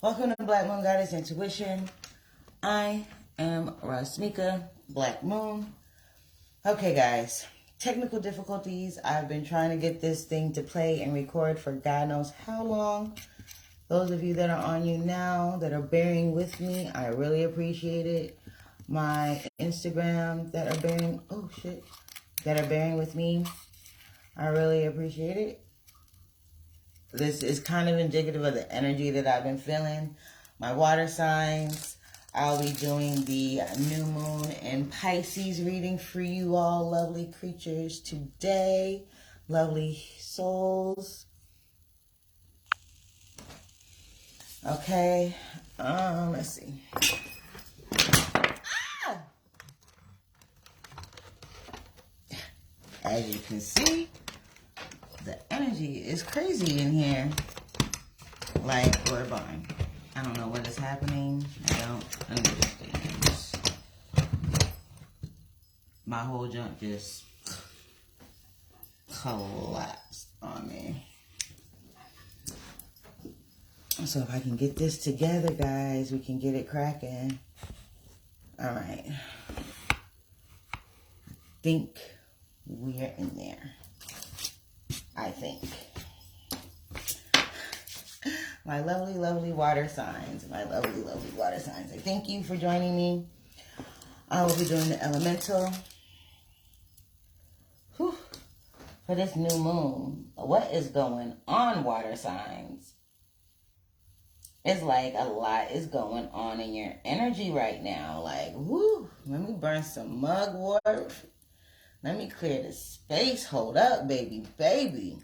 Welcome to Black Moon Goddess Intuition. I am Rasmika, Black Moon. Okay, guys. Technical difficulties. I've been trying to get this thing to play and record for God knows how long. Those of you that are on YouNow, that are bearing with me, I really appreciate it. My Instagram that are bearing, that are bearing with me, I really appreciate it. This is kind of indicative of the energy that I've been feeling. My water signs. I'll be doing the new moon and Pisces reading for you all lovely creatures today. Lovely souls. Okay. Let's see. As you can see, the energy is crazy in here. Like, we're born. I don't know what is happening. I don't understand. My whole junk just collapsed on me. So if I can get this together, guys, we can get it cracking. All right. I think we're in there. I think. My lovely, lovely water signs. My lovely, lovely water signs. I thank you for joining me. I will be doing the elemental. Whew. For this new moon. What is going on, water signs? It's like a lot is going on in your energy right now. Like, whoo. Let me burn some mug water. Let me clear the space. Hold up, baby, baby.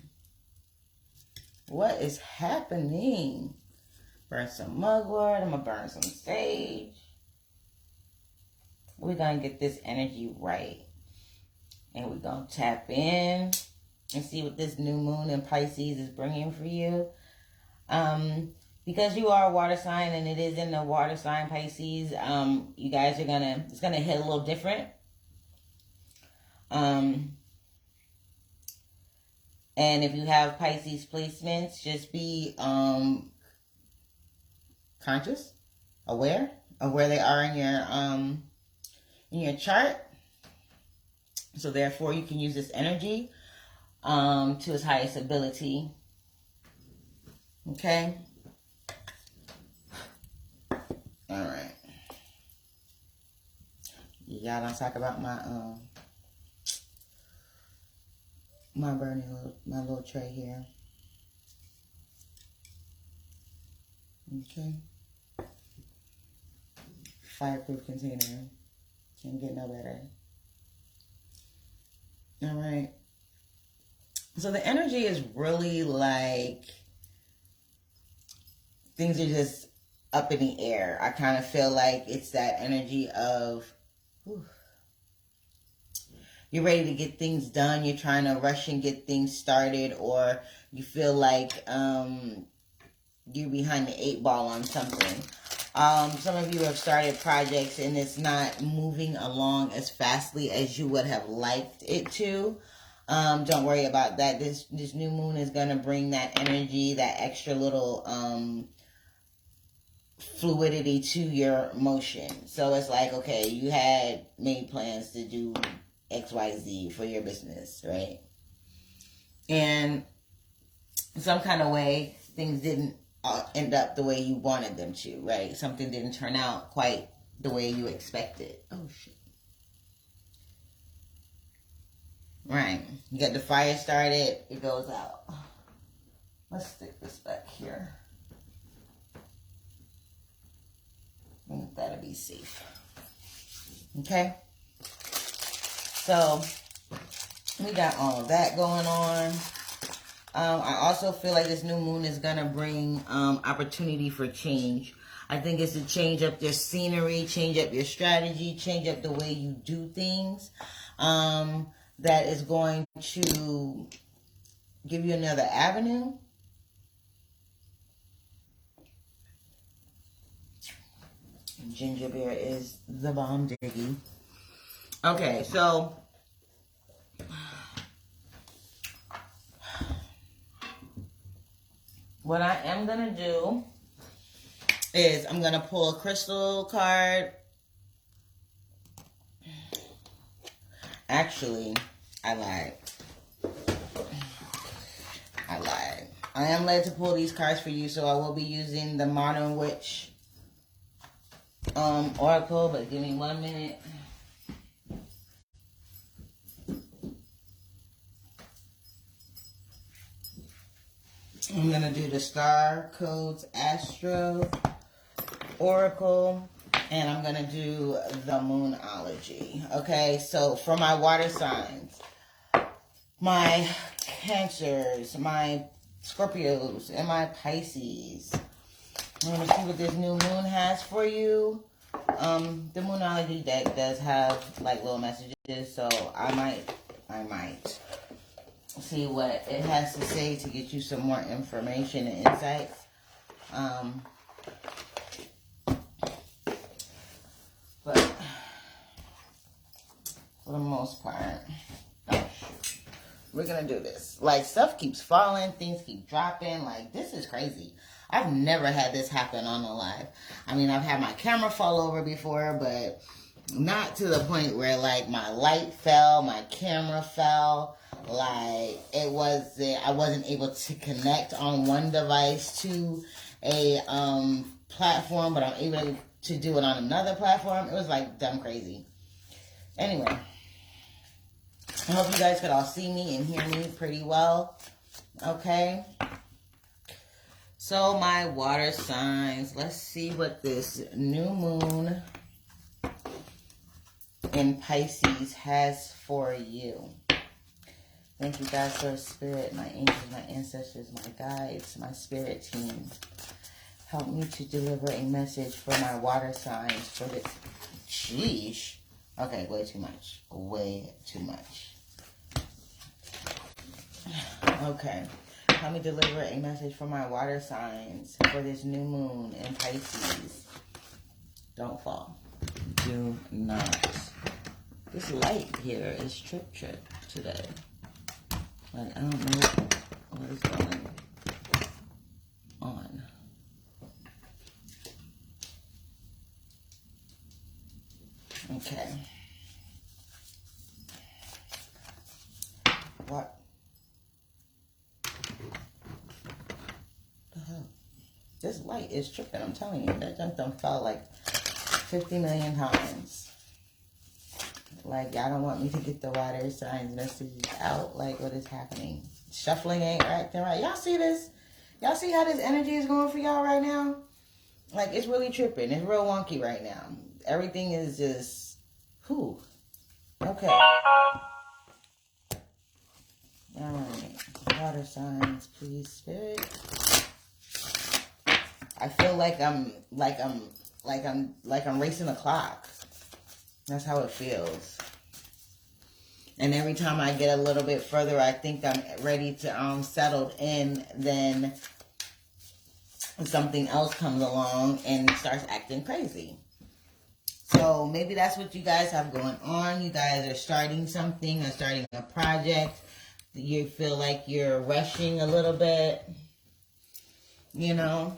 What is happening? Burn some mugwort. I'm going to burn some sage. We're going to get this energy right. And we're going to tap in and see what this new moon in Pisces is bringing for you. Because you are a water sign and it is in the water sign Pisces, you guys are it's going to hit a little different. And if you have Pisces placements, just be conscious, aware of where they are in your chart. So therefore, you can use this energy to its highest ability. Okay. All right. Y'all don't talk about my my little tray here. Okay. Fireproof container. Can't get no better. All right. So the energy is really like things are just up in the air. I kind of feel like it's that energy of you're ready to get things done. You're trying to rush and get things started, or you feel like you're behind the 8 ball on something. Some of you have started projects and it's not moving along as fastly as you would have liked it to. Don't worry about that. This new moon is going to bring that energy, that extra little fluidity to your motion. So it's like, okay, you had made plans to do XYZ for your business, right? And some kind of way, things didn't end up the way you wanted them to, right? Something didn't turn out quite the way you expected. Oh, shit. Right. You got the fire started. It goes out. Let's stick this back here. I think that'll be safe. Okay? So, we got all of that going on. I also feel like this new moon is going to bring opportunity for change. I think it's to change up your scenery, change up your strategy, change up the way you do things. That is going to give you another avenue. Ginger beer is the bomb diggy. Okay, so what I am going to do is I'm going to pull a crystal card. Actually, I lied. I am led to pull these cards for you, so I will be using the Modern Witch Oracle, but give me 1 minute. I'm going to do the Star Codes Astro Oracle, and I'm going to do the Moonology. Okay, so for my water signs, my Cancers, my Scorpios, and my Pisces, I'm going to see what this new moon has for you. The Moonology deck does have like little messages, so I might see what it has to say to get you some more information and insights. But for the most part, we're gonna do this. Like, stuff keeps falling, things keep dropping. Like, this is crazy. I've never had this happen on a live. I mean, I've had my camera fall over before, but not to the point where like my light fell, my camera fell. Like, I wasn't able to connect on one device to a platform, but I'm able to do it on another platform. It was like dumb crazy. Anyway, I hope you guys could all see me and hear me pretty well. Okay. So my water signs, let's see what this new moon in Pisces has for you. Thank you guys for spirit, my angels, my ancestors, my guides, my spirit team. Help me to deliver a message for my water signs for the... Sheesh. Okay, way too much. Way too much. Okay. Help me deliver a message for my water signs for this new moon in Pisces. Don't fall. Do not. This light here is trip today. Like, I don't know what is going on. Okay. What the hell? This light is tripping, I'm telling you. That junk done fell like 50 million times. Like, y'all don't want me to get the water signs messages out. Like, what is happening? Shuffling ain't acting right. Y'all see this? Y'all see how this energy is going for y'all right now? Like, it's really tripping. It's real wonky right now. Everything is just, whew. Okay. Alright. Water signs, please, spirit. I feel like I'm racing the clock. That's how it feels. And every time I get a little bit further, I think I'm ready to settle in, then something else comes along and starts acting crazy. So maybe that's what you guys have going on. You guys are starting something or starting a project. You feel like you're rushing a little bit, you know,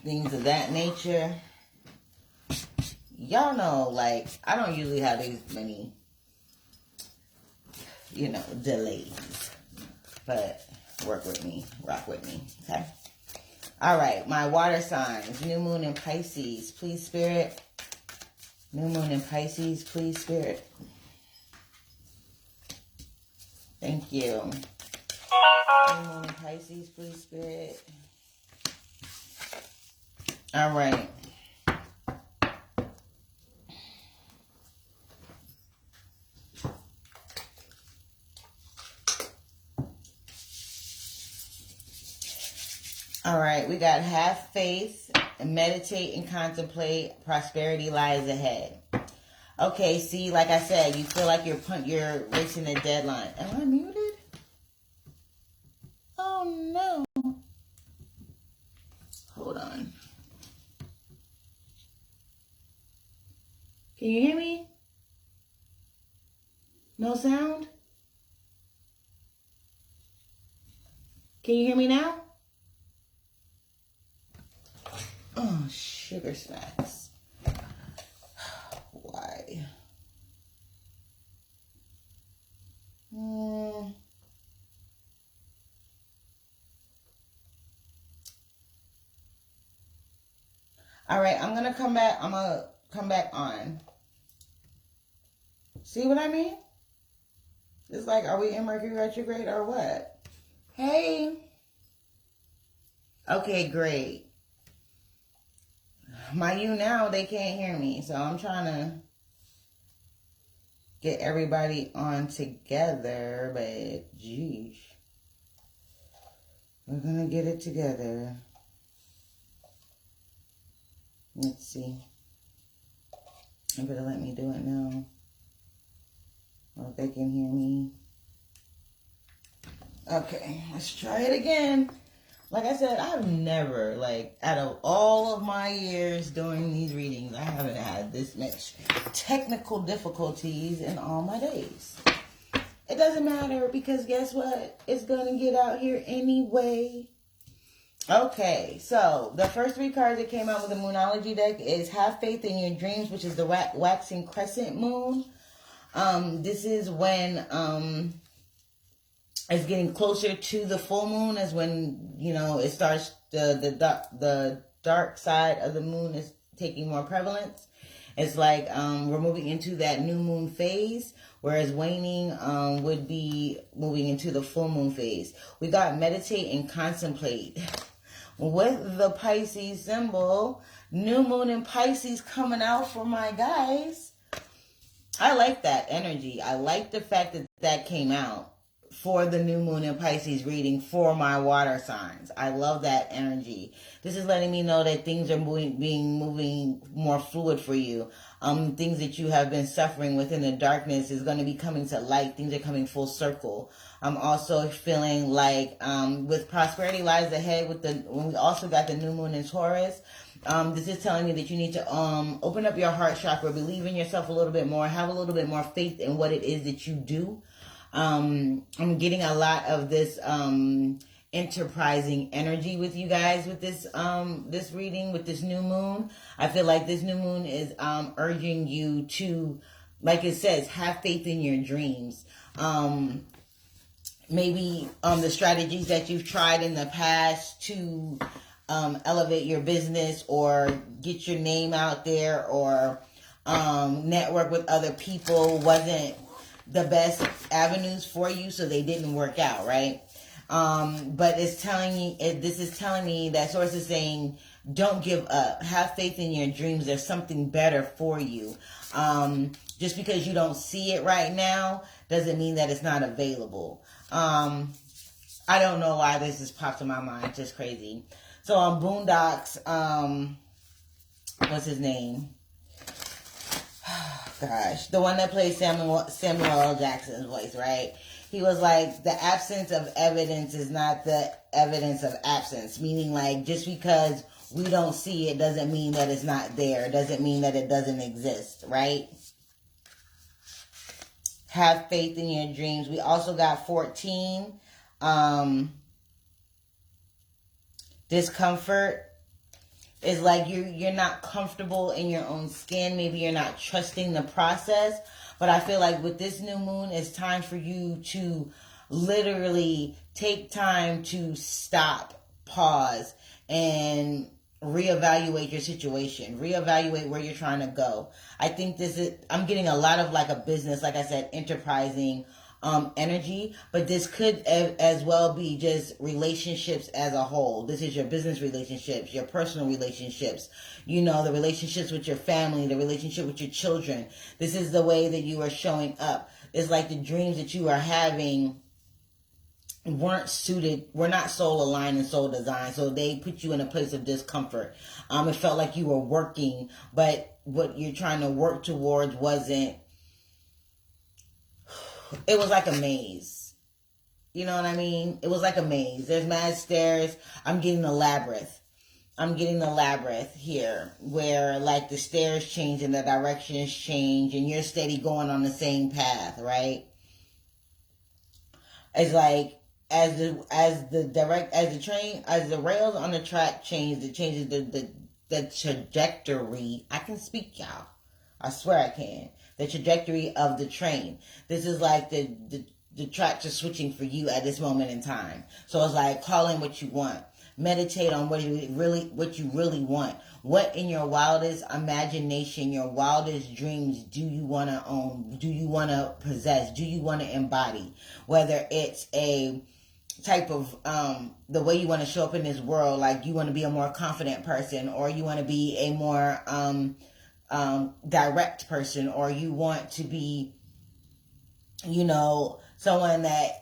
things of that nature. Y'all know, like, I don't usually have these many, you know, delays. But work with me. Rock with me. Okay? All right. My water signs. New moon in Pisces. Please, spirit. New moon in Pisces. Please, spirit. Thank you. New moon in Pisces. Please, spirit. All right. All right, we got have faith, meditate and contemplate, prosperity lies ahead. Okay, see, like I said, you feel like you're racing a deadline. Am I muted? Oh no. Hold on. Can you hear me? No sound? Can you hear me now? Oh, sugar smacks. Why? All right, I'm gonna come back. I'm gonna come back on. See what I mean? It's like, are we in Mercury retrograde or what? Hey. Okay, great. My YouNow, they can't hear me, so I'm trying to get everybody on together, but geez. We're gonna get it together. Let's see. They better let me do it now. Well, if they can hear me. Okay, let's try it again. Like I said, I've never, like, out of all of my years doing these readings, I haven't had this much technical difficulties in all my days. It doesn't matter because guess what? It's going to get out here anyway. Okay, so the first 3 cards that came out with the Moonology deck is Have Faith in Your Dreams, which is the waxing crescent moon. This is when it's getting closer to the full moon, is when, you know, it starts, the dark side of the moon is taking more prevalence. It's like we're moving into that new moon phase, whereas waning would be moving into the full moon phase. We got meditate and contemplate. With the Pisces symbol, new moon in Pisces coming out for my guys. I like that energy. I like the fact that that came out for the new moon in Pisces reading for my water signs. I love that energy. This is letting me know that things are moving more fluid for you. Things that you have been suffering within the darkness is going to be coming to light. Things are coming full circle. I'm also feeling like with prosperity lies ahead, when we also got the new moon in Taurus. This is telling me that you need to open up your heart chakra, believe in yourself a little bit more, have a little bit more faith in what it is that you do. I'm getting a lot of this enterprising energy with you guys with this this reading, with this new moon. I feel like this new moon is urging you to, like it says, have faith in your dreams. Maybe the strategies that you've tried in the past to elevate your business or get your name out there or network with other people wasn't the best avenues for you, so they didn't work out, right? But it's telling you, this is telling me that source is saying, don't give up. Have faith in your dreams. There's something better for you. Just because you don't see it right now doesn't mean that it's not available. I don't know why this just popped in my mind. Just crazy. So on Boondocks, what's his name? Gosh, the one that plays Samuel L. Jackson's voice, right? He was like, the absence of evidence is not the evidence of absence. Meaning, like, just because we don't see it doesn't mean that it's not there. Doesn't mean that it doesn't exist, right? Have faith in your dreams. We also got 14. Discomfort is like you're not comfortable in your own skin. Maybe you're not trusting the process. But I feel like with this new moon, it's time for you to literally take time to stop, pause, and reevaluate your situation. Reevaluate where you're trying to go. I think I'm getting a lot of like a business, like I said, enterprising energy, but this could as well be just relationships as a whole. This is your business relationships, your personal relationships, you know, the relationships with your family, the relationship with your children. This is the way that you are showing up. It's like the dreams that you are having were not soul aligned and soul designed, so they put you in a place of discomfort. It felt like you were working, but what you're trying to work towards wasn't. It was like a maze. You know what I mean? It was like a maze. There's mad stairs. I'm getting the labyrinth. Here, where like the stairs change and the directions change and you're steady going on the same path, right? It's like as the rails on the track change, it changes trajectory. I can speak, y'all. I swear I can. The trajectory of the train. This is like the tracks are switching for you at this moment in time. So it's like, call in what you want. Meditate on what you really want. What in your wildest imagination, your wildest dreams do you want to own? Do you want to possess? Do you want to embody? Whether it's a type of the way you want to show up in this world, like you want to be a more confident person, or you want to be a more direct person, or you want to be, someone that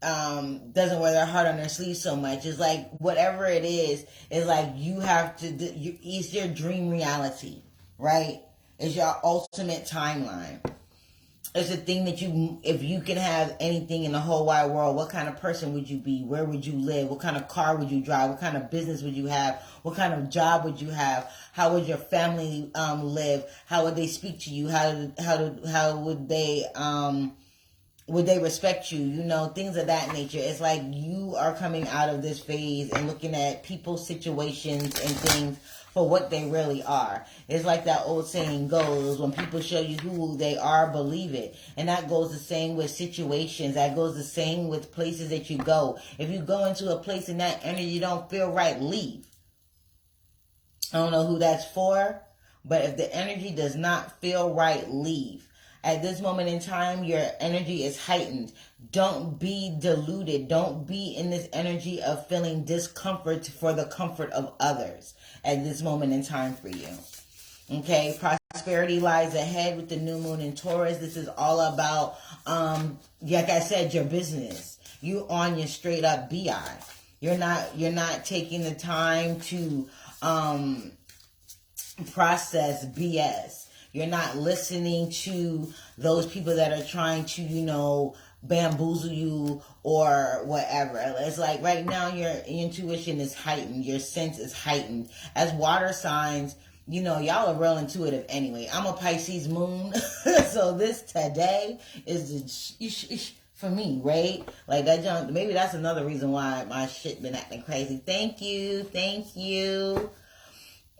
doesn't wear their heart on their sleeve so much. It's like, whatever it is like you have to, it's your dream reality, right? It's your ultimate timeline. It's a thing that if you can have anything in the whole wide world, what kind of person would you be? Where would you live? What kind of car would you drive? What kind of business would you have? What kind of job would you have? How would your family live? How would they speak to you? How would they respect you? Things of that nature. It's like you are coming out of this phase and looking at people's situations and things for what they really are. It's like that old saying goes, when people show you who they are, believe it. And that goes the same with situations. That goes the same with places that you go. If you go into a place and that energy don't feel right, leave. I don't know who that's for, but if the energy does not feel right, leave. At this moment in time, your energy is heightened. Don't be deluded. Don't be in this energy of feeling discomfort for the comfort of others at this moment in time for you. Okay, prosperity lies ahead with the new moon in Taurus. This is all about, like I said, your business. You on your straight up BI. You're not taking the time to process BS. You're not listening to those people that are trying to, bamboozle you or whatever. It's like right now your intuition is heightened. Your sense is heightened. As water signs, y'all are real intuitive anyway. I'm a Pisces moon. So this today is for me, right? Like that junk. Maybe that's another reason why my shit been acting crazy. Thank you.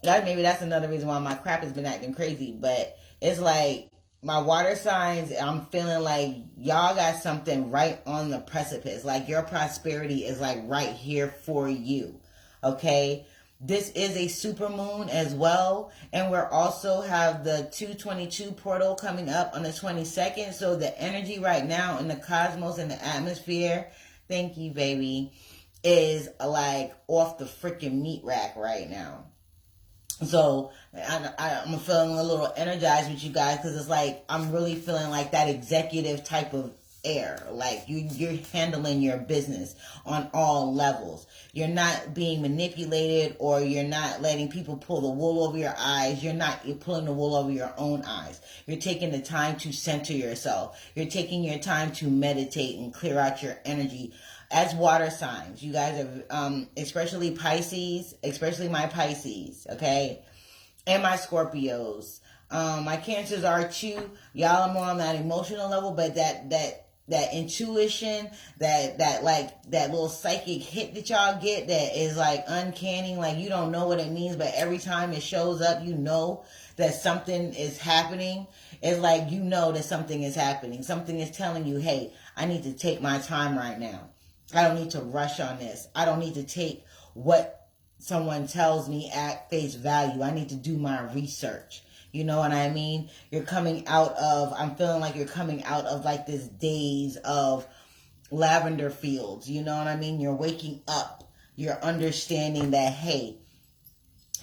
Maybe that's another reason why my crap has been acting crazy. But it's like my water signs, I'm feeling like y'all got something right on the precipice. Like your prosperity is like right here for you. Okay? This is a super moon as well. And we're also have the 222 portal coming up on the 22nd. So the energy right now in the cosmos and the atmosphere, thank you, baby, is like off the freaking meat rack right now. So I'm feeling a little energized with you guys because it's like I'm really feeling like that executive type of air. Like you're handling your business on all levels. You're not being manipulated, or you're not letting people pull the wool over your eyes. You're pulling the wool over your own eyes. You're taking the time to center yourself. You're taking your time to meditate and clear out your energy. As water signs, you guys are, especially Pisces, especially my Pisces, okay? And my Scorpios. My Cancers are too. Y'all are more on that emotional level, but that intuition, that little psychic hit that y'all get that is like uncanny, like you don't know what it means, but every time it shows up, that something is happening. It's like that something is happening. Something is telling you, hey, I need to take my time right now. I don't need to rush on this. I don't need to take what someone tells me at face value. I need to do my research. You know what I mean? I'm feeling like you're coming out of like this days of lavender fields. You know what I mean? You're waking up. You're understanding that, hey,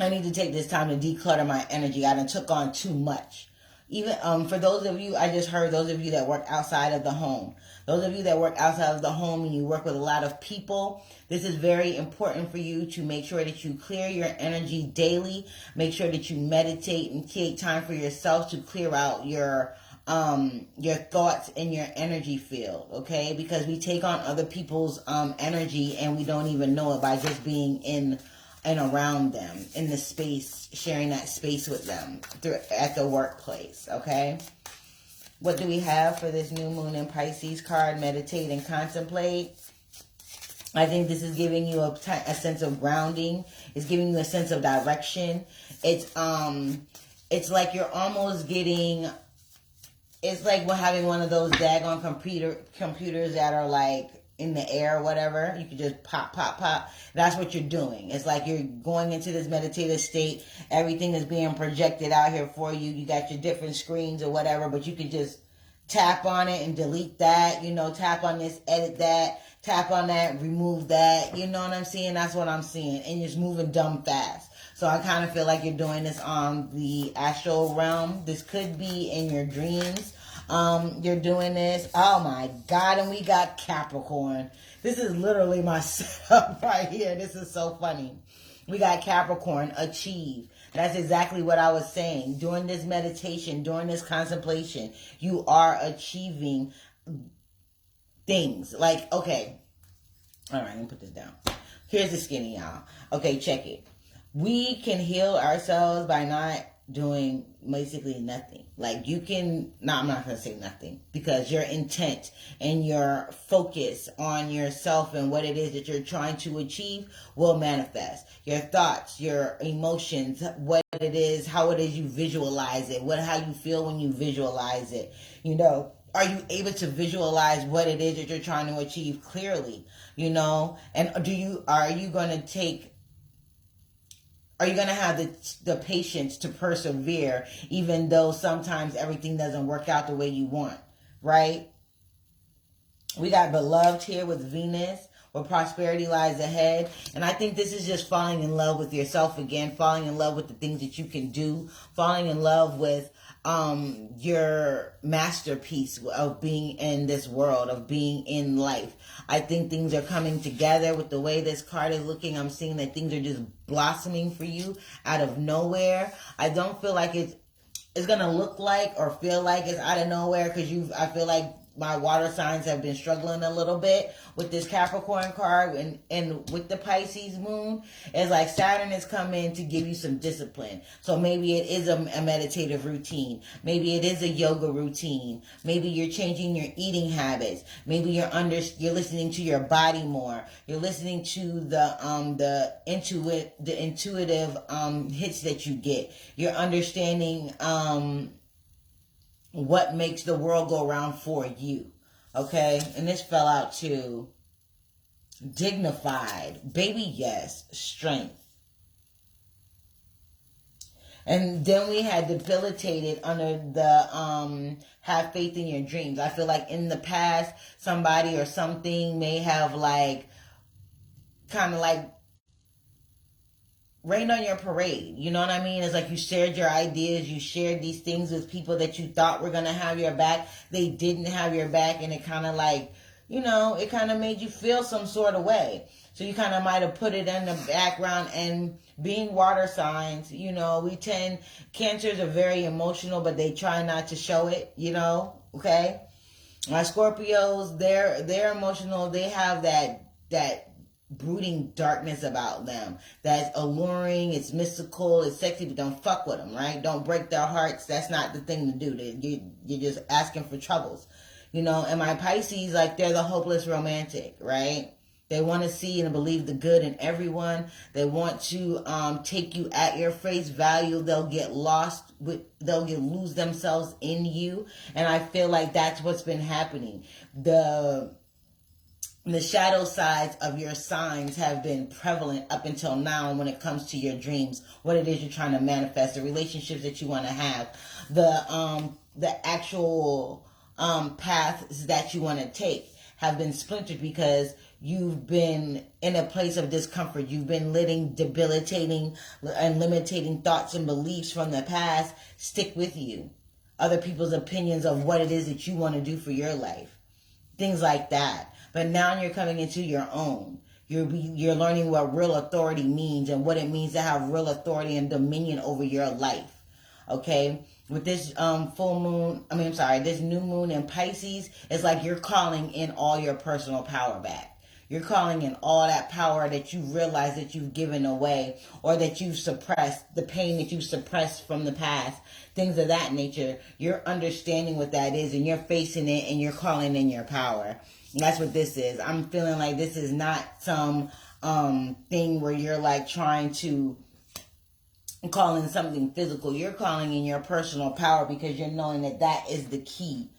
I need to take this time to declutter my energy. I done took on too much. Even for those of you, I just heard those of you that work outside of the home. Those of you that work outside of the home and you work with a lot of people, this is very important for you to make sure that you clear your energy daily. Make sure that you meditate and take time for yourself to clear out your thoughts and your energy field, okay? Because we take on other people's energy and we don't even know it by just being in and around them, in the space, sharing that space with them at the workplace, okay? What do we have for this new moon in Pisces card? Meditate and contemplate. I think this is giving you a sense of grounding. It's giving you a sense of direction. It's like you're almost getting, it's like we're having one of those daggone computers that are like in the air or whatever. You can just pop, pop, pop. That's what you're doing. It's like you're going into this meditative state. Everything is being projected out here for you. You got your different screens or whatever, but you can just tap on it and delete that. You know, tap on this, edit that. Tap on that, remove that. You know what I'm saying? That's what I'm seeing. And it's moving dumb fast. So I kind of feel like you're doing this on the astral realm. This could be in your dreams. You're doing this. Oh my God. And we got Capricorn. This is literally my setup right here. This is so funny. We got Capricorn, achieve. That's exactly what I was saying. During this meditation, during this contemplation, you are achieving things. Like, okay. All right, let me put this down. Here's the skinny, y'all. Okay, check it. We can heal ourselves by not doing basically nothing. Like you can, no, I'm not going to say nothing, because your intent and your focus on yourself and what it is that you're trying to achieve will manifest. Your thoughts, your emotions, what it is, how it is you visualize it, how you feel when you visualize it. You know, are you able to visualize what it is that you're trying to achieve clearly? You know, and are you going to have the patience to persevere, even though sometimes everything doesn't work out the way you want, right? We got beloved here with Venus, where prosperity lies ahead. And I think this is just falling in love with yourself again, falling in love with the things that you can do, falling in love with your masterpiece of being in this world, of being in life. I think things are coming together with the way this card is looking. I'm seeing that things are just blossoming for you out of nowhere. I don't feel like it's going to look like or feel like it's out of nowhere, because I feel like my water signs have been struggling a little bit with this Capricorn card, and with the Pisces moon. It's like Saturn is coming to give you some discipline. So maybe it is a meditative routine. Maybe it is a yoga routine. Maybe you're changing your eating habits. Maybe you're listening to your body more. You're listening to the intuitive hits that you get. You're understanding what makes the world go around for you. Okay? And this fell out to dignified. Baby, yes. Strength. And then we had debilitated under the have faith in your dreams. I feel like in the past, somebody or something may have kind of rained on your parade. You know what I mean? It's like you shared your ideas, you shared these things with people that you thought were going to have your back. They didn't have your back, and it kind of it kind of made you feel some sort of way. So you kind of might have put it in the background. And being water signs, Cancers are very emotional, but they try not to show it, okay? My Scorpios, they're emotional. They have that brooding darkness about them that's alluring, it's mystical, it's sexy, but don't fuck with them, right? Don't break their hearts. That's not the thing to do. You're just asking for troubles, and my Pisces, they're the hopeless romantic, right? They want to see and believe the good in everyone. They want to take you at your face value. They'll get lost they'll lose themselves in you. And I feel like that's what's been happening. The shadow sides of your signs have been prevalent up until now when it comes to your dreams, what it is you're trying to manifest, the relationships that you want to have, the actual paths that you want to take have been splintered because you've been in a place of discomfort. You've been letting debilitating and limiting thoughts and beliefs from the past stick with you. Other people's opinions of what it is that you want to do for your life. Things like that. But now you're coming into your own. You're learning what real authority means and what it means to have real authority and dominion over your life. Okay? With this this new moon in Pisces, it's like you're calling in all your personal power back. You're calling in all that power that you realize that you've given away, or that you've suppressed, the pain that you've suppressed from the past, things of that nature. You're understanding what that is, and you're facing it, and you're calling in your power. That's what this is. I'm feeling like this is not some thing where you're like trying to call in something physical. You're calling in your personal power because you're knowing that that is the key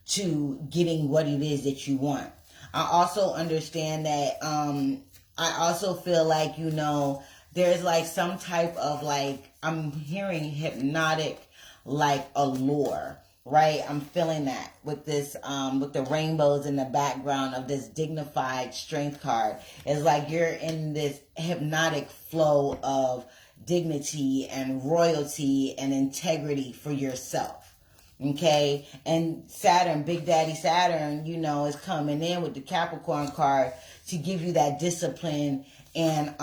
to getting what it is that you want. I also understand that I also feel like, you know, there's like some type of like, I'm hearing hypnotic like allure, right? I'm feeling that with this with the rainbows in the background of this dignified strength card. It's like you're in this hypnotic flow of dignity and royalty and integrity for yourself. Okay, and Saturn, Big Daddy Saturn, you know, is coming in with the Capricorn card to give you that discipline and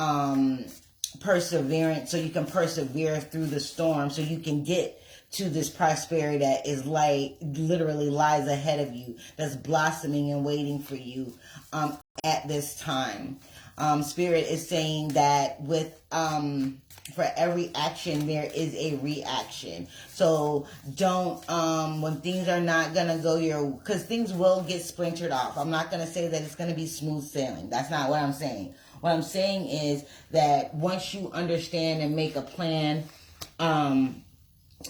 perseverance, so you can persevere through the storm, so you can get to this prosperity that is like literally lies ahead of you, that's blossoming and waiting for you at this time. Spirit is saying that with for every action there is a reaction. So don't when things are not gonna go your, because things will get splintered off. I'm not gonna say that it's gonna be smooth sailing. That's not what I'm saying. What I'm saying is that once you understand and make a plan,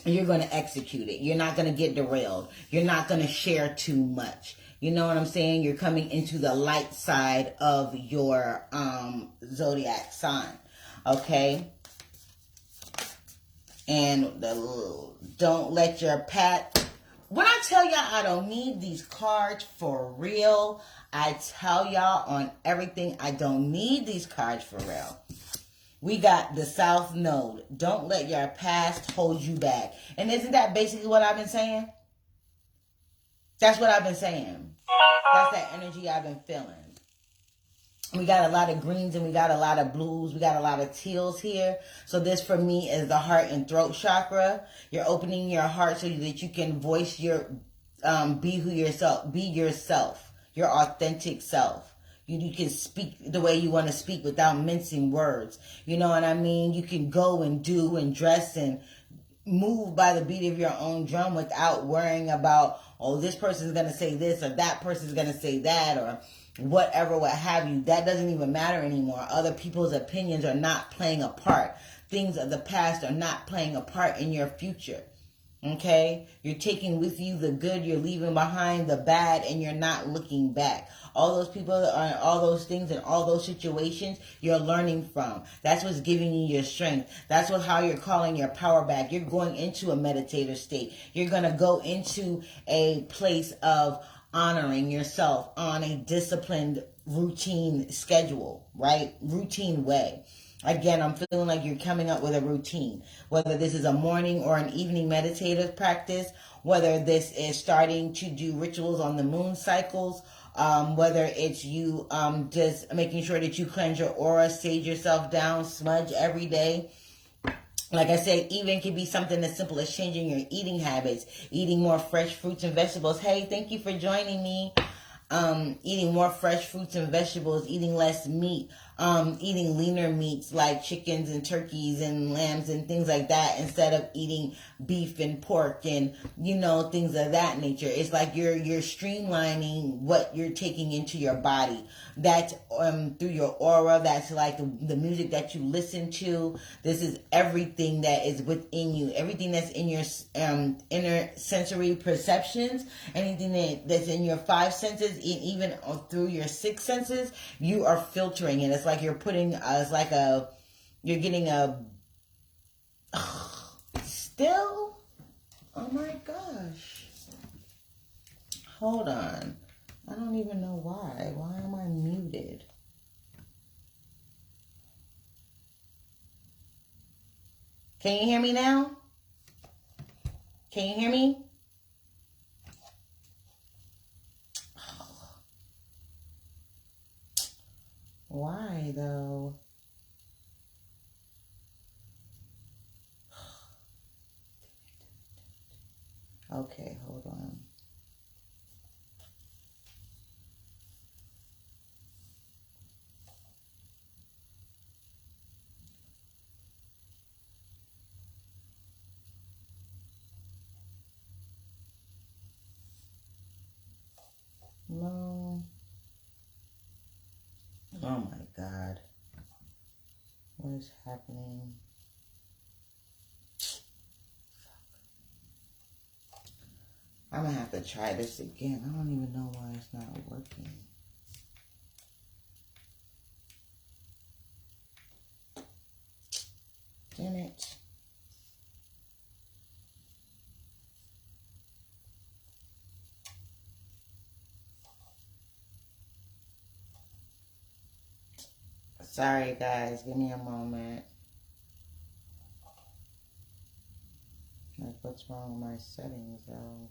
you're going to execute it. You're not going to get derailed. You're not going to share too much. You know what I'm saying? You're coming into the light side of your zodiac sign. Okay? And don't let your pat... When I tell y'all I don't need these cards for real, I tell y'all on everything, I don't need these cards for real. We got the South Node. Don't let your past hold you back. And isn't that basically what I've been saying? That's what I've been saying. That's that energy I've been feeling. We got a lot of greens and we got a lot of blues. We got a lot of teals here. So this for me is the heart and throat chakra. You're opening your heart so that you can voice your, be yourself, your authentic self. You can speak the way you want to speak without mincing words. You know what I mean? You can go and do and dress and move by the beat of your own drum without worrying about, oh, this person's going to say this or that person's going to say that or whatever, what have you. That doesn't even matter anymore. Other people's opinions are not playing a part. Things of the past are not playing a part in your future. Okay? You're taking with you the good, you're leaving behind the bad, and you're not looking back. All those people, all those things, and all those situations, you're learning from. That's what's giving you your strength. That's how you're calling your power back. You're going into a meditative state. You're going to go into a place of honoring yourself on a disciplined, routine schedule, right? Routine way. Again, I'm feeling like you're coming up with a routine, whether this is a morning or an evening meditative practice, whether this is starting to do rituals on the moon cycles, whether it's you just making sure that you cleanse your aura, sage yourself down, smudge every day. Like I said, even can be something as simple as changing your eating habits, eating more fresh fruits and vegetables. Hey, thank you for joining me. Eating more fresh fruits and vegetables, eating less meat, eating leaner meats like chickens and turkeys and lambs and things like that, instead of eating beef and pork and, you know, things of that nature. It's like you're streamlining what you're taking into your body. That's through your aura. That's like the music that you listen to. This is everything that is within you. Everything that's in your inner sensory perceptions. Anything that's in your five senses, and even through your six senses, you are filtering it. It's like you're putting, you're getting a, still, oh my gosh, hold on, I don't even know why am I muted? Can you hear me now? Can you hear me? Why though? Okay, hold on. No. Oh my God. What is happening? I'm gonna have to try this again. I don't even know why it's not working. Damn it. Sorry guys, give me a moment. Like, what's wrong with my settings though?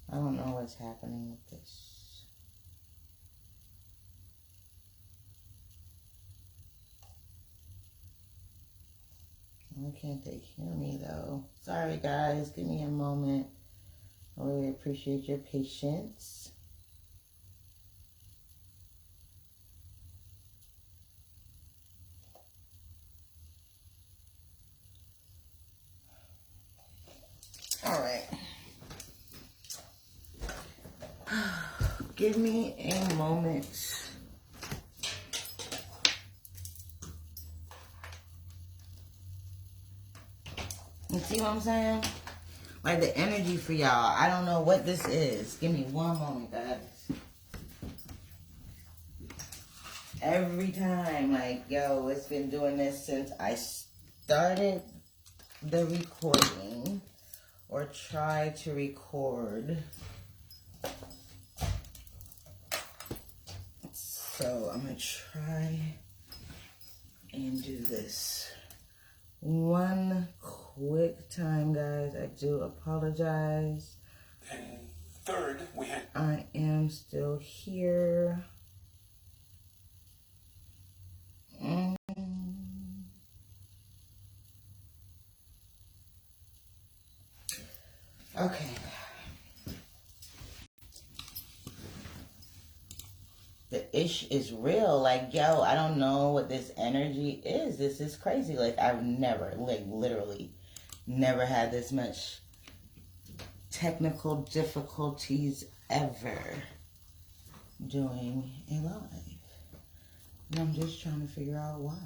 I don't know what's happening with this. Why can't they hear me though? Sorry guys, give me a moment. I really appreciate your patience. All right. Give me a moment. You see what I'm saying? Like the energy for y'all. I don't know what this is. Give me one moment, guys. Every time, like, yo, it's been doing this since I started the recording or tried to record. So I'm gonna try and do this one quick time, guys. I do apologize. And third, we had... I am still here. Okay. The ish is real. Like, yo, I don't know what this energy is. This is crazy. Like, I've never, like, literally never had this much technical difficulties ever doing a live. And I'm just trying to figure out why.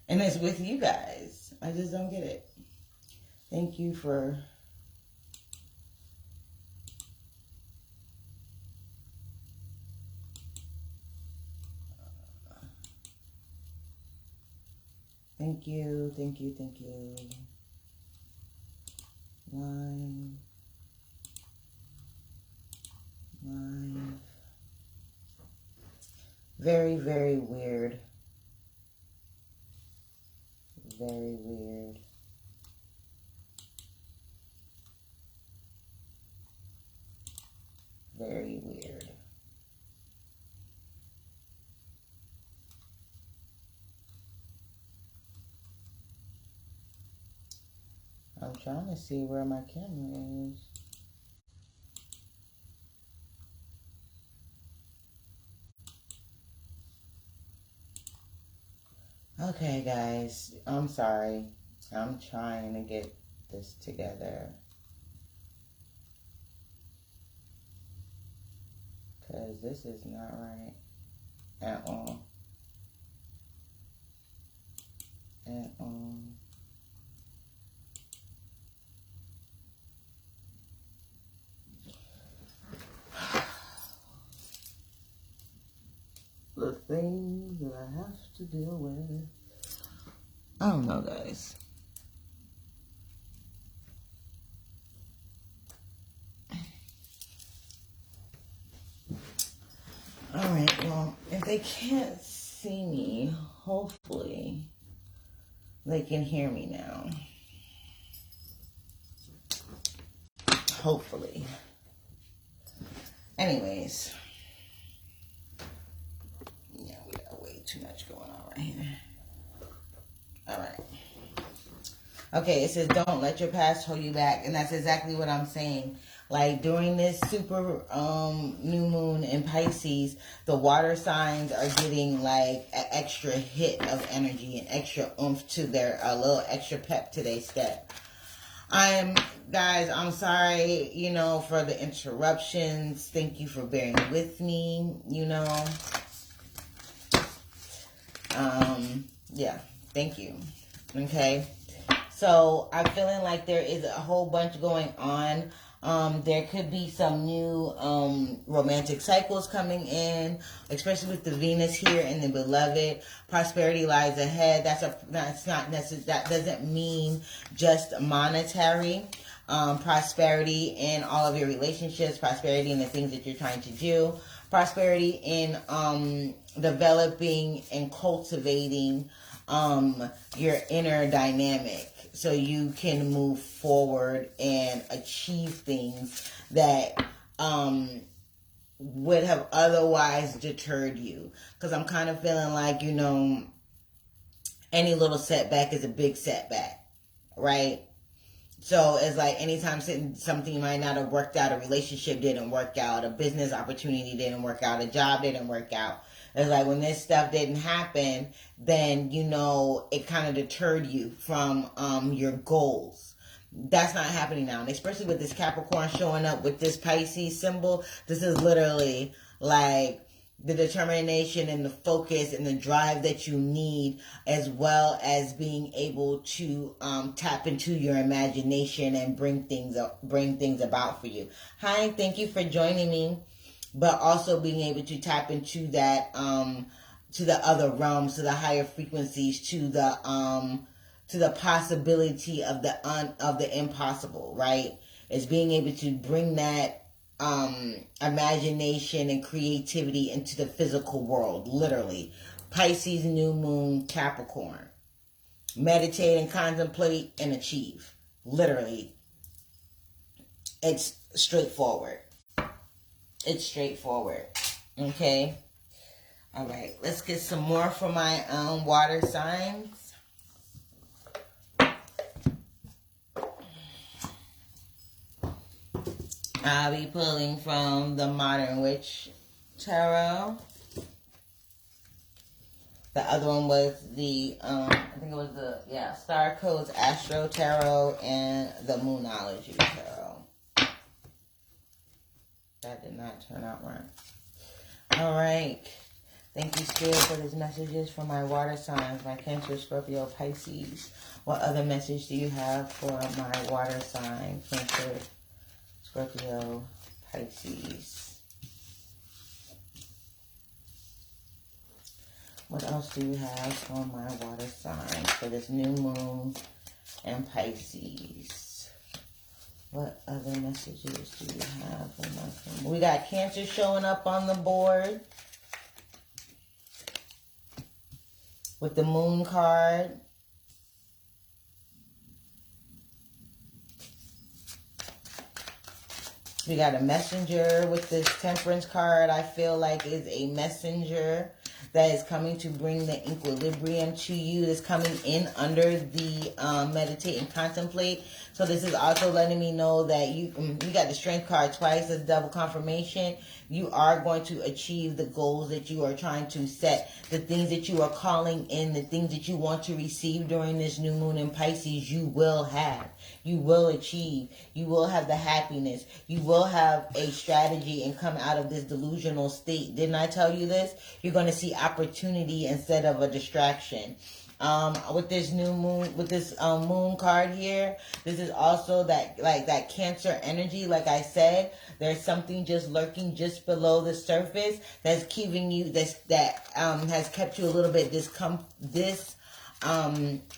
And it's with you guys. I just don't get it. Thank you for... Thank you, thank you, thank you. Live. Very, very weird. Very weird. Very weird. I'm trying to see where my camera is. Okay, guys. I'm sorry. I'm trying to get this together. Because this is not right at all. At all. The things that I have to deal with. I don't know, guys. Alright, well, if they can't see me, hopefully they can hear me now. Hopefully. Anyways. Yeah, we got way too much going on right here. Alright. Okay, it says don't let your past hold you back. And that's exactly what I'm saying. Like during this super new moon in Pisces, the water signs are getting like an extra hit of energy, an extra oomph to their, a little extra pep to their step. Guys, I'm sorry, you know, for the interruptions. Thank you for bearing with me, you know. Yeah, thank you. Okay. So I'm feeling like there is a whole bunch going on. There could be some new romantic cycles coming in, especially with the Venus here in the beloved. Prosperity lies ahead. That's not necessary. That doesn't mean just monetary. Prosperity in all of your relationships, prosperity in the things that you're trying to do, prosperity in developing and cultivating your inner dynamic so you can move forward and achieve things that would have otherwise deterred you. Because I'm kind of feeling like, you know, any little setback is a big setback, right? So it's like anytime something might not have worked out, a relationship didn't work out, a business opportunity didn't work out, a job didn't work out. It's like when this stuff didn't happen, then, you know, it kind of deterred you from your goals. That's not happening now. And especially with this Capricorn showing up with this Pisces symbol, this is literally like the determination and the focus and the drive that you need, as well as being able to tap into your imagination and bring things about for you. Hi, thank you for joining me. But also being able to tap into that to the other realms, to the higher frequencies, to the possibility of the impossible, right? It's being able to bring that imagination and creativity into the physical world, literally. Pisces, new moon, Capricorn. Meditate and contemplate and achieve. Literally. It's straightforward. It's straightforward. Okay? All right. Let's get some more for my water signs. I'll be pulling from the Modern Witch Tarot. The other one was the, I think it was the, Star Codes Astro Tarot and the Moonology Tarot. That did not turn out right. All right. Thank you, Spirit, for these messages for my water signs, my Cancer, Scorpio, Pisces. What other message do you have for my water sign, Cancer, Scorpio, Pisces? What else do you have for my water signs for this new moon and Pisces? What other messages do you have for my... We got Cancer showing up on the board with the Moon card. We got a Messenger with this Temperance card. I feel like is a messenger that is coming to bring the equilibrium to you. That's coming in under the meditate and contemplate. So this is also letting me know that you got the Strength card twice as double confirmation. You are going to achieve the goals that you are trying to set, the things that you are calling in, the things that you want to receive during this new moon in Pisces. You will have. You will achieve. You will have the happiness. You will have a strategy and come out of this delusional state. Didn't I tell you this? You're going to see opportunity instead of a distraction. With this new moon, with this moon card here, this is also that Cancer energy. Like I said, there's something just lurking just below the surface that's keeping you, that has kept you a little bit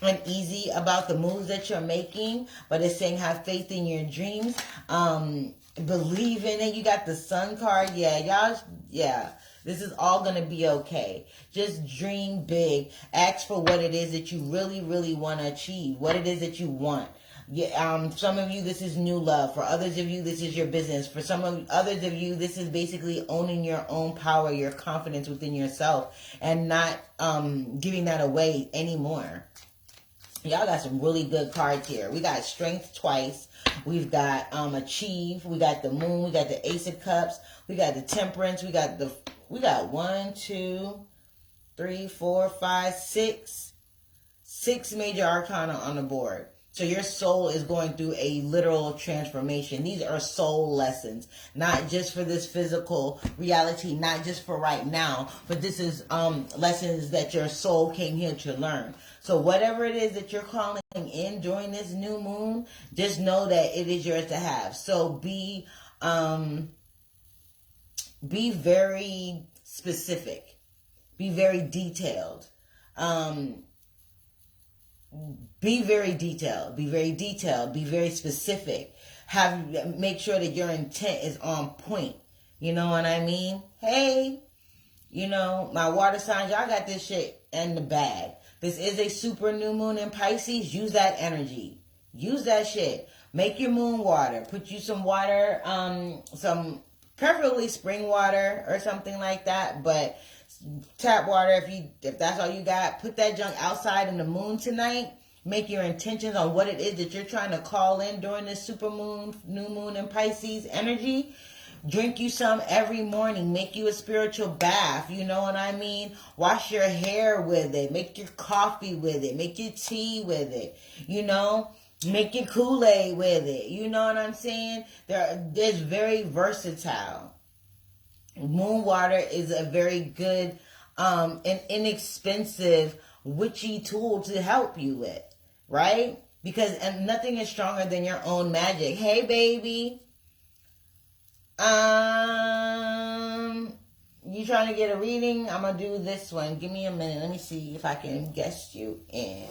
uneasy about the moves that you're making. But it's saying have faith in your dreams, believe in it. You got the Sun card. This is all going to be okay. Just dream big. Ask for what it is that you really, really want to achieve. What it is that you want. Some of you, this is new love. For others of you, this is your business. For others of you, this is basically owning your own power, your confidence within yourself, and not giving that away anymore. Y'all got some really good cards here. We got Strength twice. We've got Achieve. We got the Moon. We got the Ace of Cups. We got the Temperance. We got 1, 2, 3, 4, 5, 6. 6 major arcana on the board. So your soul is going through a literal transformation. These are soul lessons, not just for this physical reality, not just for right now, but this is lessons that your soul came here to learn. So whatever it is that you're calling in during this new moon, just know that it is yours to have. So be very specific. Be very detailed. Be very detailed. Be very detailed. Be very specific. Make sure that your intent is on point. You know what I mean? Hey, my water signs, y'all got this shit in the bag. This is a super new moon in Pisces. Use that energy. Use that shit. Make your moon water. Put you some water, some preferably spring water or something like that, but tap water if that's all you got. Put that junk outside in the moon tonight. Make your intentions on what it is that you're trying to call in during this super moon, new moon in Pisces energy. Drink you some every morning. Make you a spiritual bath. You know what I mean? Wash your hair with it. Make your coffee with it. Make your tea with it. Make your Kool-Aid with it. You know what I'm saying? There's very versatile. Moon water is a very good and inexpensive witchy tool to help you with, right? Because nothing is stronger than your own magic. Hey, baby. You trying to get a reading? I'm going to do this one. Give me a minute. Let me see if I can guess you in.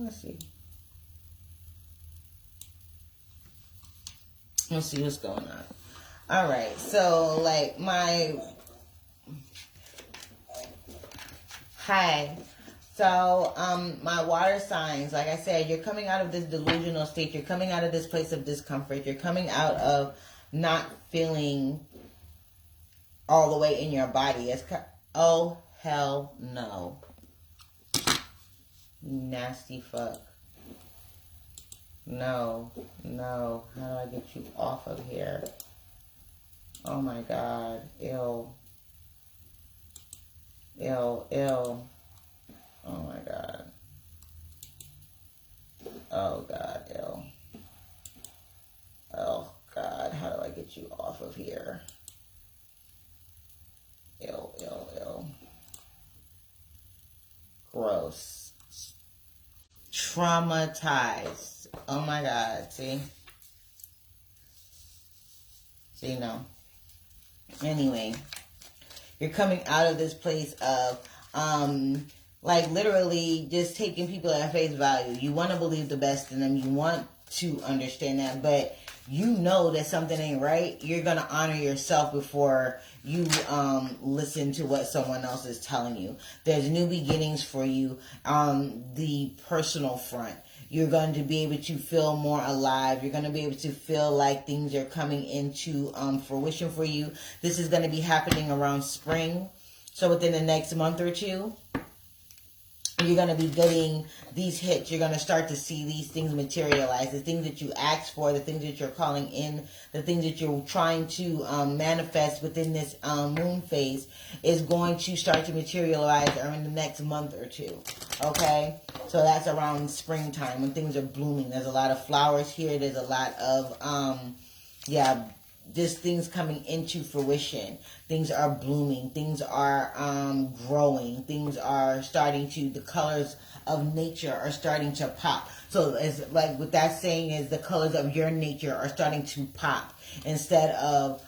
Let's see. Let's see what's going on. All right. So, hi. So, my water signs, like I said, you're coming out of this delusional state. You're coming out of this place of discomfort. You're coming out of not feeling all the way in your body. Oh, hell no. Nasty fuck. No. How do I get you off of here? Oh my God. Ill. Oh my God. Oh God, ill. Oh God, how do I get you off of here? Ill. Gross. Traumatized. Oh my God, see? No. Anyway, you're coming out of this place of, literally just taking people at face value. You want to believe the best in them. You want to understand that, but you know that something ain't right. You're going to honor yourself before you listen to what someone else is telling you. There's new beginnings for you on the personal front. You're going to be able to feel more alive. You're going to be able to feel like things are coming into fruition for you. This is going to be happening around spring. So within the next month or two, you're going to be getting these hits. You're going to start to see these things materialize. The things that you asked for, the things that you're calling in, the things that you're trying to manifest within this moon phase is going to start to materialize in the next month or two. Okay? So that's around springtime when things are blooming. There's a lot of flowers here. There's a lot of, just things coming into fruition. Things are blooming. Things are growing. Things are starting to, the colors of nature are starting to pop. So it's like what that's saying is the colors of your nature are starting to pop instead of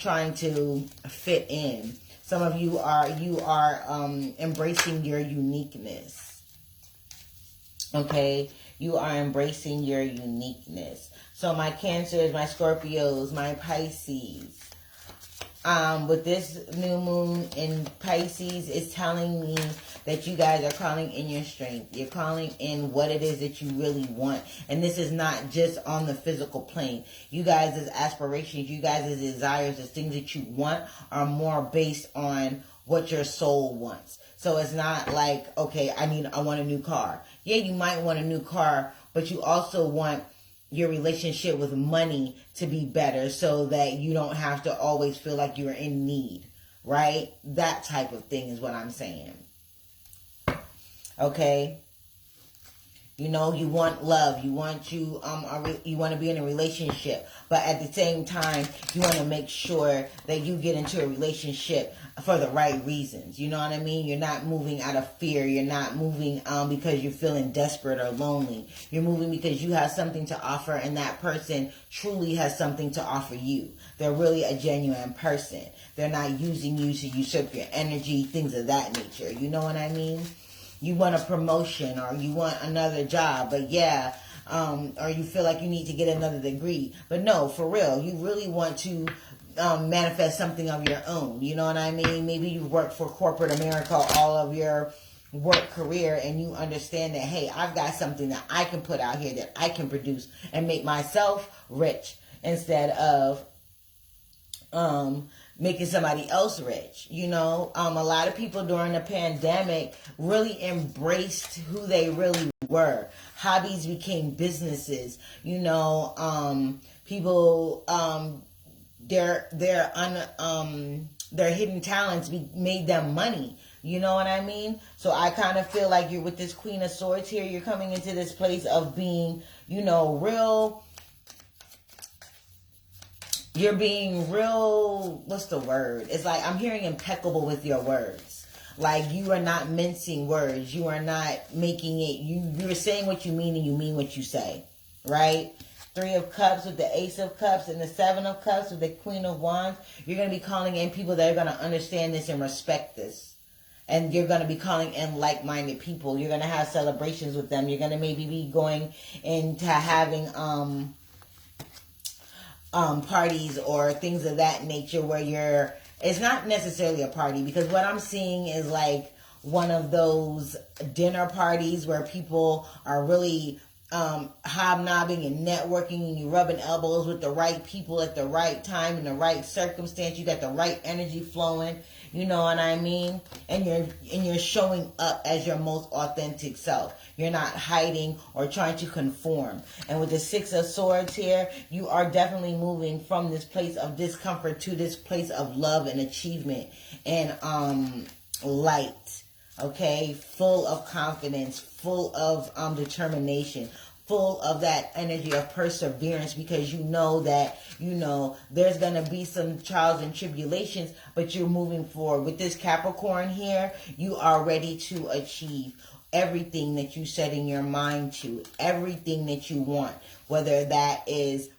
trying to fit in. Some of you are embracing your uniqueness. Okay? You are embracing your uniqueness. So my Cancers, my Scorpios, my Pisces, With this new moon in Pisces, it's telling me that you guys are calling in your strength. You're calling in what it is that you really want. And this is not just on the physical plane. You guys' aspirations, you guys' desires, the things that you want are more based on what your soul wants. So it's not like, okay, I want a new car. Yeah, you might want a new car, but you also want your relationship with money to be better so that you don't have to always feel like you're in need, right? That type of thing is what I'm saying. Okay? You know, you want love. You want you want to be in a relationship, but at the same time, you want to make sure that you get into a relationship for the right reasons. You know what I mean? You're not moving out of fear. You're not moving because you're feeling desperate or lonely. You're moving because you have something to offer, and that person truly has something to offer you. They're really a genuine person. They're not using you to usurp your energy, things of that nature. You know what I mean? You want a promotion or you want another job, but yeah, or you feel like you need to get another degree. But no, for real, you really want to manifest something of your own. You know what I mean? Maybe you work for corporate America all of your work career and you understand that, hey, I've got something that I can put out here that I can produce and make myself rich instead of making somebody else rich. You know, a lot of people during the pandemic really embraced who they really were. Hobbies became businesses. You know, people, their hidden talents made them money. You know what I mean? So I kind of feel like you're with this Queen of Swords here. You're coming into this place of being, you know, real. You're being real, what's the word? It's like I'm hearing impeccable with your words. Like you are not mincing words. You are not making it, you're saying what you mean and you mean what you say. Right? 3 of Cups with the Ace of Cups and the 7 of Cups with the Queen of Wands. You're going to be calling in people that are going to understand this and respect this. And you're going to be calling in like-minded people. You're going to have celebrations with them. You're going to maybe be going into having parties or things of that nature where it's not necessarily a party, because what I'm seeing is like one of those dinner parties where people are really hobnobbing and networking and you rubbing elbows with the right people at the right time in the right circumstance. You got the right energy flowing, you know what I mean? And you're showing up as your most authentic self. You're not hiding or trying to conform. And with the 6 of Swords here, you are definitely moving from this place of discomfort to this place of love and achievement and light. Okay, full of confidence, full of determination, full of that energy of perseverance, because you know that, you know, there's going to be some trials and tribulations, but you're moving forward. With this Capricorn here, you are ready to achieve everything that you set in your mind to, everything that you want, whether that is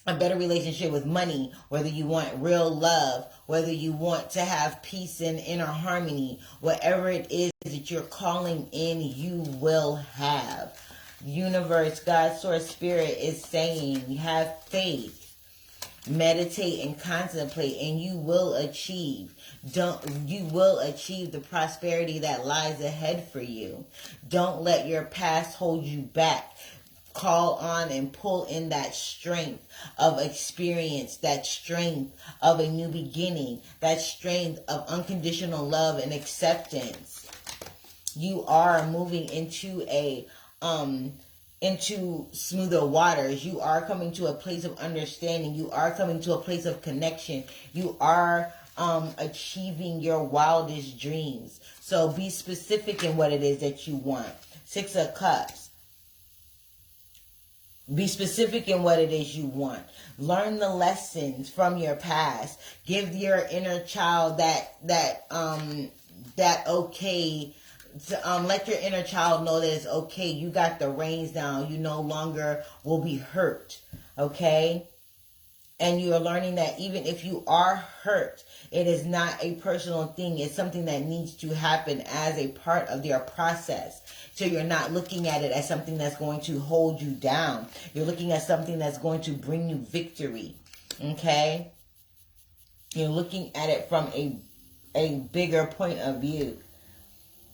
a better relationship with money, whether you want real love, whether you want to have peace and inner harmony, whatever it is that you're calling in, you will have. Universe, God, Source, Spirit is saying, have faith, meditate and contemplate, and you will achieve. You will achieve the prosperity that lies ahead for you. Don't let your past hold you back. Call on and pull in that strength of experience, that strength of a new beginning, that strength of unconditional love and acceptance. You are moving into into smoother waters. You are coming to a place of understanding. You are coming to a place of connection. You are achieving your wildest dreams. So be specific in what it is that you want. 6 of Cups. Be specific in what it is you want. Learn the lessons from your past. Give your inner child that okay. Let your inner child know that it's okay. You got the reins down. You no longer will be hurt. Okay? And you are learning that even if you are hurt, it is not a personal thing. It's something that needs to happen as a part of your process. So you're not looking at it as something that's going to hold you down. You're looking at something that's going to bring you victory. Okay? You're looking at it from a bigger point of view.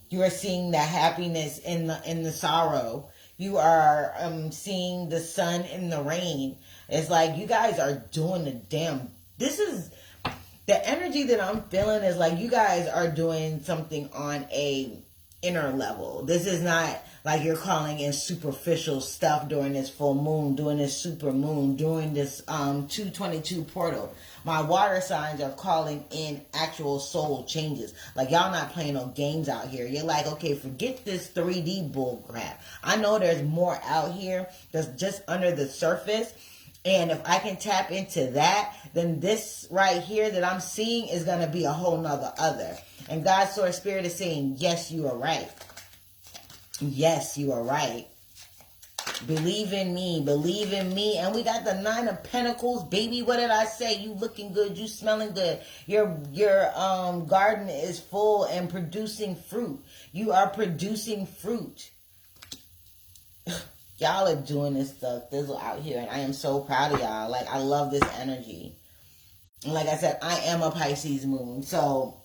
You are seeing the happiness in the sorrow. You are seeing the sun in the rain. It's like you guys are doing the damn. This is the energy that I'm feeling is like you guys are doing something on a inner level. This is not like you're calling in superficial stuff during this full moon, doing this super moon, doing this 222 portal. My water signs are calling in actual soul changes. Like y'all not playing no games out here. You're like, okay, forget this 3D bull crap. I know there's more out here that's just under the surface. And if I can tap into that, then this right here that I'm seeing is going to be a whole nother other. And God's Source Spirit is saying, yes, you are right. Yes, you are right. Believe in me. Believe in me. And we got the 9 of Pentacles. Baby, what did I say? You looking good. You smelling good. Your garden is full and producing fruit. You are producing fruit. Y'all are doing this stuff, thizzle out here, and I am so proud of y'all. Like, I love this energy. And like I said, I am a Pisces moon, so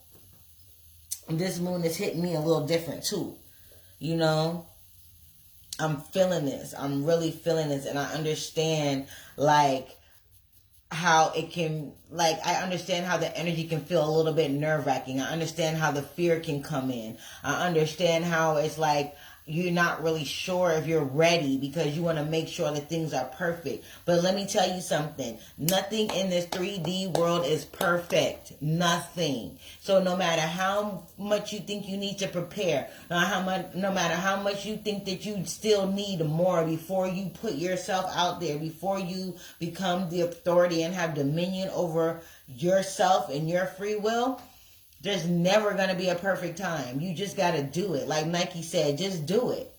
this moon is hitting me a little different too. You know, I'm feeling this. I'm really feeling this, and I understand, like, how it can, like, I understand how the energy can feel a little bit nerve-wracking. I understand how the fear can come in. I understand how it's like, you're not really sure if you're ready because you want to make sure that things are perfect. But let me tell you something. Nothing in this 3D world is perfect. Nothing. So no matter how much you think you need to prepare, no matter how much you think that you still need more before you put yourself out there, before you become the authority and have dominion over yourself and your free will, there's never going to be a perfect time. You just got to do it. Like Nike said, just do it.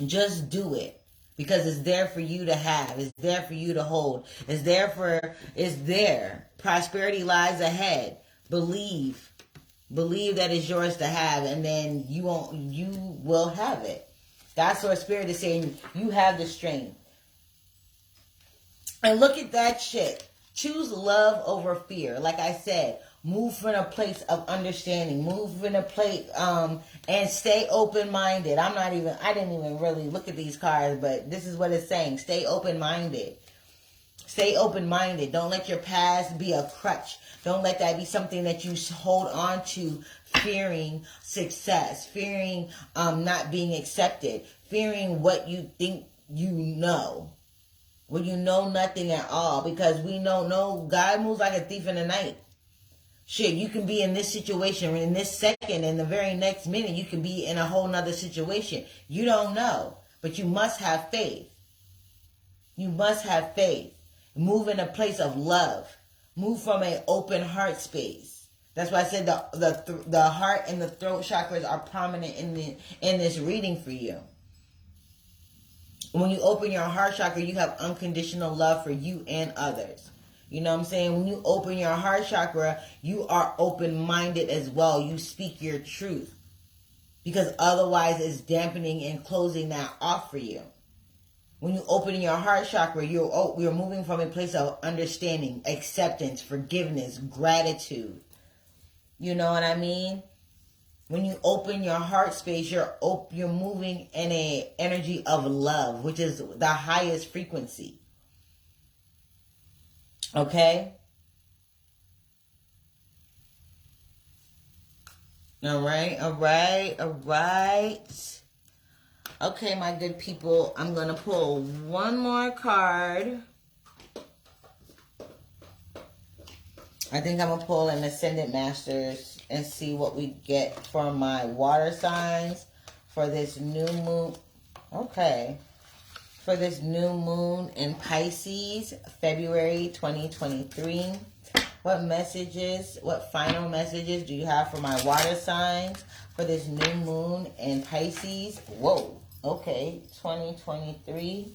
Just do it. Because it's there for you to have. It's there for you to hold. It's there. Prosperity lies ahead. Believe. Believe that it's yours to have. And then you will have it. God's Source Spirit is saying you have the strength. And look at that shit. Choose love over fear. Like I said, move from a place of understanding. Move in a place, and stay open-minded. I didn't even really look at these cards, but this is what it's saying. Stay open-minded. Stay open-minded. Don't let your past be a crutch. Don't let that be something that you hold on to, fearing success, fearing not being accepted, fearing what you think you know. When you know nothing at all, because we know God moves like a thief in the night. Shit, you can be in this situation in this second, and the very next minute you can be in a whole nother situation. You don't know, but you must have faith. You must have faith. Move in a place of love. Move from an open heart space. That's why I said the heart and the throat chakras are prominent in this reading for you. When you open your heart chakra, you have unconditional love for you and others. You know what I'm saying? When you open your heart chakra, you are open-minded as well. You speak your truth. Because otherwise it's dampening and closing that off for you. When you open your heart chakra, you're moving from a place of understanding, acceptance, forgiveness, gratitude. You know what I mean? When you open your heart space, you're moving in an energy of love, which is the highest frequency. Okay? All right. Okay, my good people, I'm going to pull one more card. I think I'm going to pull an Ascendant Masters and see what we get for my water signs for this new moon. Okay. For this new moon in Pisces, February 2023. What final messages do you have for my water signs for this new moon in Pisces? Whoa. Okay. 2023.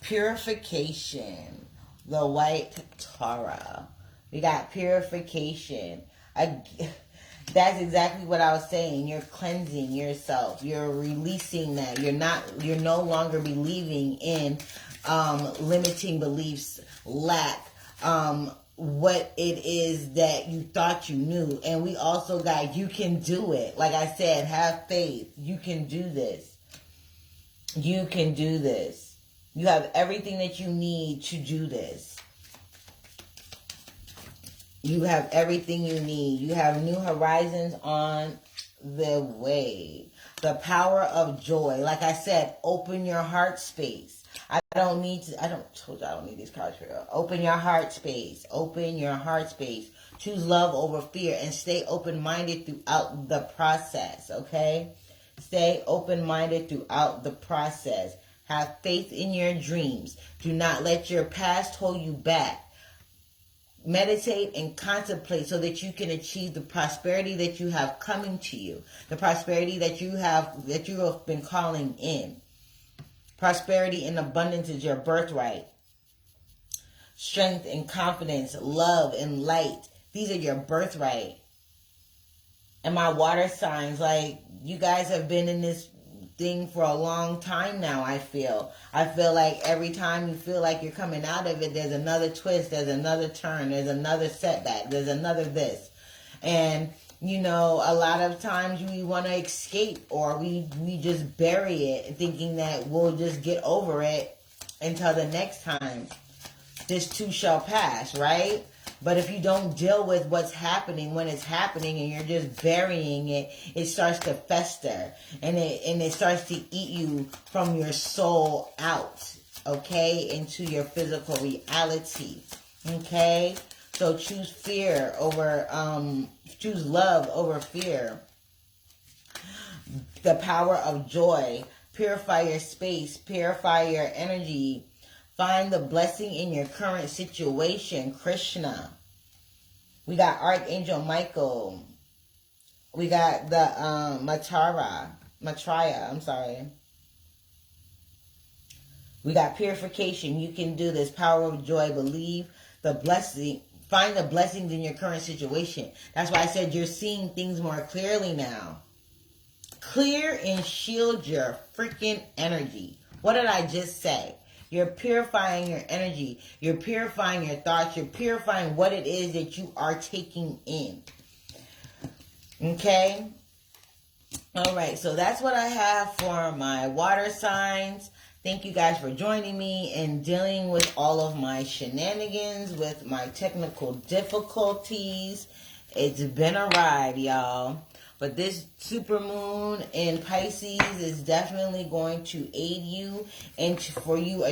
Purification. The white Tara. We got purification. That's exactly what I was saying. You're cleansing yourself. You're releasing that. You're no longer believing in limiting beliefs, lack, what it is that you thought you knew. And we also got, you can do it. Like I said, have faith. You can do this. You can do this. You have everything that you need to do this. You have everything you need. You have new horizons on the way. The power of joy. Like I said, open your heart space. I don't need these cards for you. Open your heart space. Open your heart space. Choose love over fear and stay open-minded throughout the process, okay? Stay open-minded throughout the process. Have faith in your dreams. Do not let your past hold you back. Meditate and contemplate so that you can achieve the prosperity that you have coming to you. The prosperity that you have been calling in. Prosperity and abundance is your birthright. Strength and confidence, love and light. These are your birthright. And my water signs, like, you guys have been in this thing for a long time now, I feel. I feel like every time you feel like you're coming out of it, there's another twist, there's another turn, there's another setback, there's another this. And, you know, a lot of times we want to escape, or we just bury it thinking that we'll just get over it until the next time. This too shall pass, right? But if you don't deal with what's happening when it's happening and you're just burying it, it starts to fester and it starts to eat you from your soul out, okay, into your physical reality, okay? So choose choose love over fear. The power of joy. Purify your space, purify your energy. Find the blessing in your current situation, Krishna. We got Archangel Michael. We got the Maitreya, I'm sorry. We got Purification. You can do this. Power of joy. Believe the blessing. Find the blessings in your current situation. That's why I said you're seeing things more clearly now. Clear and shield your freaking energy. What did I just say? You're purifying your energy. You're purifying your thoughts. You're purifying what it is that you are taking in. Okay? All right. So that's what I have for my water signs. Thank you guys for joining me and dealing with all of my shenanigans, with my technical difficulties. It's been a ride, y'all. But this supermoon in Pisces is definitely going to aid you and for you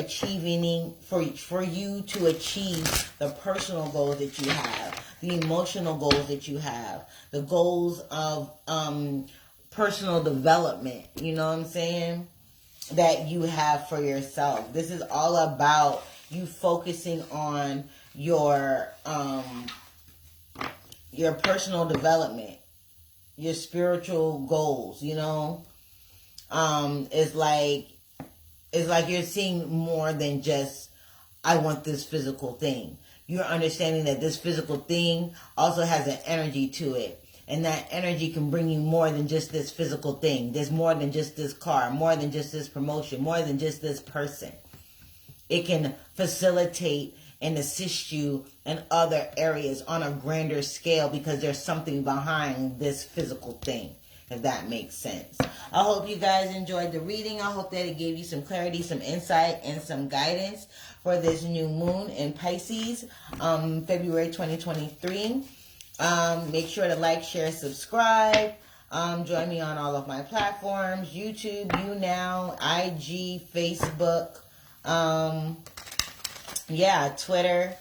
to achieve the personal goals that you have, the emotional goals that you have, the goals of personal development, you know what I'm saying, that you have for yourself. This is all about you focusing on your personal development. Your spiritual goals, you know, it's like you're seeing more than just, I want this physical thing. You're understanding that this physical thing also has an energy to it. And that energy can bring you more than just this physical thing. There's more than just this car, more than just this promotion, more than just this person. It can facilitate and assist you in other areas on a grander scale because there's something behind this physical thing, if that makes sense. I hope you guys enjoyed the reading. I hope that it gave you some clarity, some insight, and some guidance for this new moon in Pisces, February 2023. Make sure to like, share, subscribe. Join me on all of my platforms, YouTube, YouNow, IG, Facebook, Twitter,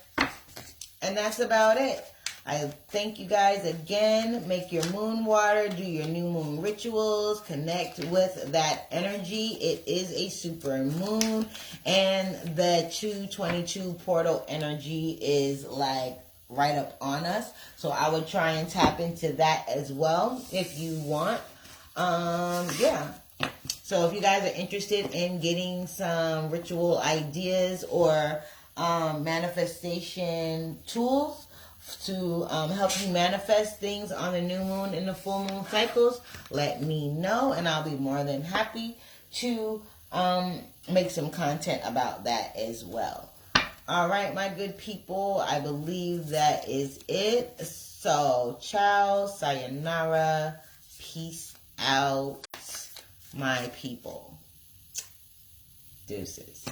and that's about it. I thank you guys again. Make your moon water, do your new moon rituals, connect with that energy. It is a super moon, and the 222 portal energy is like right up on us. So I would try and tap into that as well if you want. So if you guys are interested in getting some ritual ideas or manifestation tools to help you manifest things on the new moon and the full moon cycles, let me know and I'll be more than happy to make some content about that as well. All right, my good people, I believe that is it. So, ciao, sayonara, peace out, my people. Deuces.